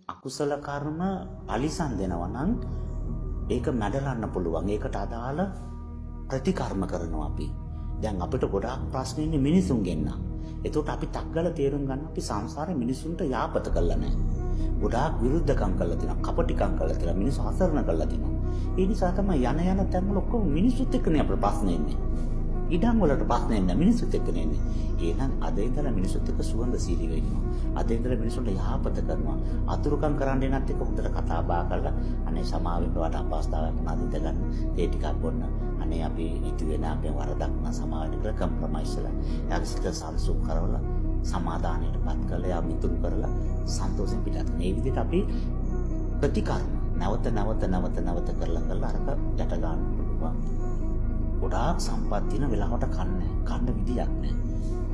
අකුසල කර්ම පරිසම් දෙනවා නම් ඒක මැඩලන්න පුළුවන්. ඒකට අදාළ ප්‍රතිකර්ම කරනවා අපි. දැන් අපිට ගොඩාක් ප්‍රශ්න ඉන්නේ මිනිසුන්ගෙන් නම්. එතකොට අපි තක්ගල තේරුම් ගන්න අපි සංසාරේ මිනිසුන්ට යාපත කළා නැහැ. ගොඩාක් විරුද්ධකම් කළා තියෙනවා. කපටිකම් කළා තියෙනවා. මිනිස්සු අසරණ කළා තියෙනවා. ඒ නිසා තමයි යන තැන්වල ඔක්කොම මිනිස්සුත් එක්කනේ අපේ ප්‍රශ්න එන්නේ. ඉඩම් වලට ප්‍රශ්න එන්නේ මිනිස්සුත් එක්කනේ එන්නේ. එහෙනම් අද ඉඳලා මිනිස්සුත් එක්ක සුවඳශීලී වෙනවා. අද ඉඳලා මිනිස්සුන්ට යහපත කරනවා. අතුරුකම් කරන්න එනත් එක්ක හොඳට කතා බහ කරලා අනේ සමාවෙන්න වට අපස්ථාවක් වුණාද ඉඳ ගන්න. ඒ ටිකක් බොන්න. අනේ අපි ඉති වෙන අපේ වරදක් නම් සමාවෙන්න කියලා කම්ප්‍රොමයිස්ලා. යාගේ සිත සංසුන් කරවලා සමාදානයටපත් කරලා යා මිතුරු කරලා සන්තෝෂෙන් පිටත්. මේ විදිහට අපි ප්‍රතිකර්ම නැවත කරලා අරක යට ගන්න පුළුවන්. ගොඩාක් සම්පත් තියෙන වෙලාවට කන්න විදියක් නැහැ.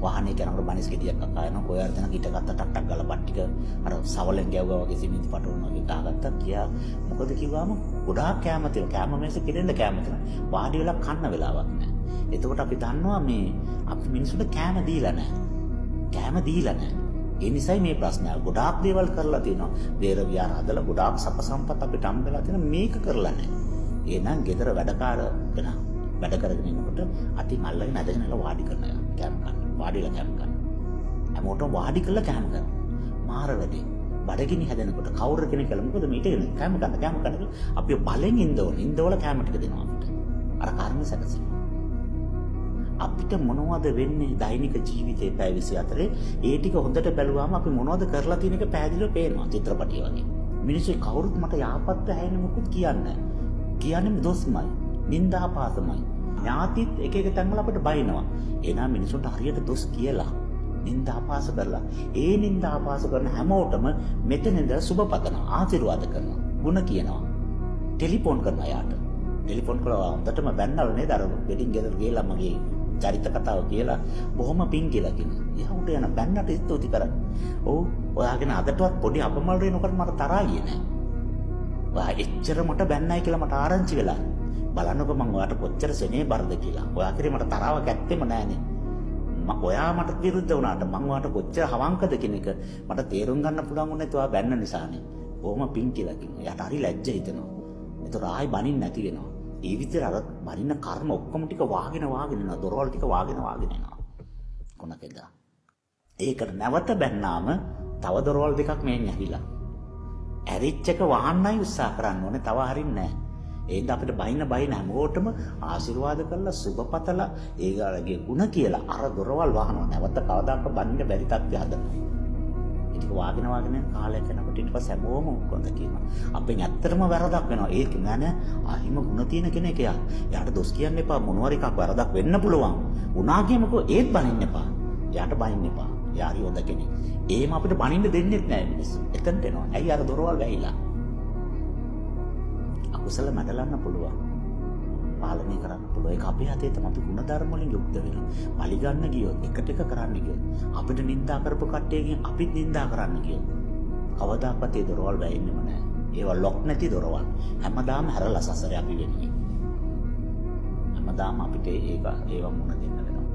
වාහනේ යනකොට බනිස් ගෙඩියක් අකායනවා කොහේ හරි තැනක ඊට ගත්ත ටක් ගාලා බට්ටික අර සවලෙන් ගැව්වා වගේ සිමින්ති පටවන වගේ කාගත්තා කියා. මොකද කිව්වම ගොඩාක් කැම තියෙනවා. කැම මේස කෙරෙන්න කැම තියෙනවා. වාඩි වෙලා කන්න වෙලාවක් නැහැ. එතකොට අපි දන්නවා මේ අපි මිනිස්සුන්ට කැම දීලා නැහැ. ඒ නිසායි මේ ප්‍රශ්නය. ගොඩාක් දේවල් කරලා තියෙනවා. දේර විහාර හදලා ගොඩාක් සප සම්පත් අපිට හම් වෙලා තියෙනවා. මේක කරලා නැහැ. එහෙනම් ගෙදර වැඩකාර වෙනවා. වැඩ කරගෙන ඉන්නකොට අතින් අල්ලගෙන ඇදගෙන ඉල වාඩි කරනවා කැම ගන්න. වාඩිලා කැම ගන්න. හැමෝටම වාඩි කරලා කැම ගන්න. මාර වැඩේ. බඩගිනි හැදෙනකොට කවුරු කෙනෙක් කළා මොකද මේට කැම ගන්න. අපි බලෙන් ඉඳවල කැම ටික දෙනවා අපිට. අර කර්ම සැකසීම. අපිට මොනවද වෙන්නේ දෛනික ජීවිතේ පැය 24 ඒ ටික හොඳට බැලුවාම අපි මොනවද කරලා තියෙන එක පැහැදිලිව පේනවා චිත්‍රපටිය වගේ. මිනිස්සු කවුරුත් මට යාපත් හැයෙන්නේ මොකුත් කියන්නේ දොස්මයි. නින්දාපාතමයි. ඥාතිත් එක තැන්වල අපිට බයිනවා. එනා මිනිසුන්ට හරියට දොස් කියලා නින්දාපාස කරලා ඒ නින්දාපාස කරන හැමෝටම මෙතනද සුබ පතනවා ආශිර්වාද කරනවා ಗುಣ කියනවා ටෙලිෆෝන් කරනවා යාට ටෙලිෆෝන් කරලා හොඳටම බැන්නවල නේද අර වෙඩින් ගෙදර ගිහලා මගේ චරිත කතාව කියලා බොහොම පිං කියලා කියනවා. එහුට යන බැන්නට ස්තුති කරන්න. ඔව් ඔයාගෙන අදටවත් පොඩි අපමල් වෙනකොට මට තරහා ගියේ නෑ. ඔයා එච්චර මට බැන්නයි කියලා මට ආරංචි වෙලා. බලන්නකො මම ඔයාට කොච්චර සෙනේ බරද කියලා. ඔයා කිරේ මට තරාවක් ඇත්තෙම නෑනේ. ඔයා මට විරුද්ධ වුණාට මම ඔයාට කොච්චර හවංකද කියන එක මට තේරුම් ගන්න පුළුවන් වුණේ ඔයා බැන්න නිසානේ. කොහොම පිං කියලා කියනවා. යාට හරි ලැජ්ජ හිතෙනවා. ඒතර ආයි බනින්න නැති වෙනවා. ඒ විදිහට අර බනින්න කර්ම ඔක්කොම ටික වාගෙන යනවා. දොරවල් ටික වාගෙන යනවා. කොනකෙද? ඒකට නැවත බැන්නාම තව දොරවල් දෙකක් මේන් ඇහිලා. ඇරිච් එක වහන්නයි උත්සාහ කරන්න ඕනේ. තව හරින්නේ නැහැ. ඒත් අපිට බයින හැමෝටම ආශිර්වාද කරලා සුබපතලා ඒගාලගේ ಗುಣ කියලා අර දොරවල් වහනවා. නැවත කවදාක බන්න බැරි තත්ත්වය හදනවා. ඒක වාගෙන කාලයක් යනකොට ඊට පස්සේ හැමෝම කොන්ද කියනවා. අපෙන් ඇත්තටම වැරදක් වෙනවා. ඒක නෑ අහිම ಗುಣ තියෙන කෙනෙක් එයා. එයාට දොස් කියන්න එපා. මොනවාරි එකක් වැරදක් වෙන්න පුළුවන්. උනා කියමුකෝ ඒත් බනින්න එපා. එයාට බනින්න එපා. යාරි හොඳ කෙනෙක්. එහෙම අපිට බනින්න දෙන්නෙත් නෑ මිනිස්සු. එතනට එනවා. ඇයි අර දොරවල් වැහිලා? අකුසල මැඩලන්න පුළුවන්. පාලනය කරන්න පුළුවන්. ඒක අපේ හතේ තමයි අපි ಗುಣධර්ම වලින් යුක්ත වෙනවා. පලි ගන්න ගියොත් එකට එක කරන්න ගියොත් අපිට නිඳා කරපු කට්ටියකින් අපිත් නිඳා කරන්න ගියොත් කවදාකවත් ඒ දොරවල් වැයෙන්නෙම නැහැ. ඒවා ලොක් නැති දොරවල්. හැමදාම හැරලා සසරේ අපි වෙන්නේ. හැමදාම අපිට ඒවා මුණ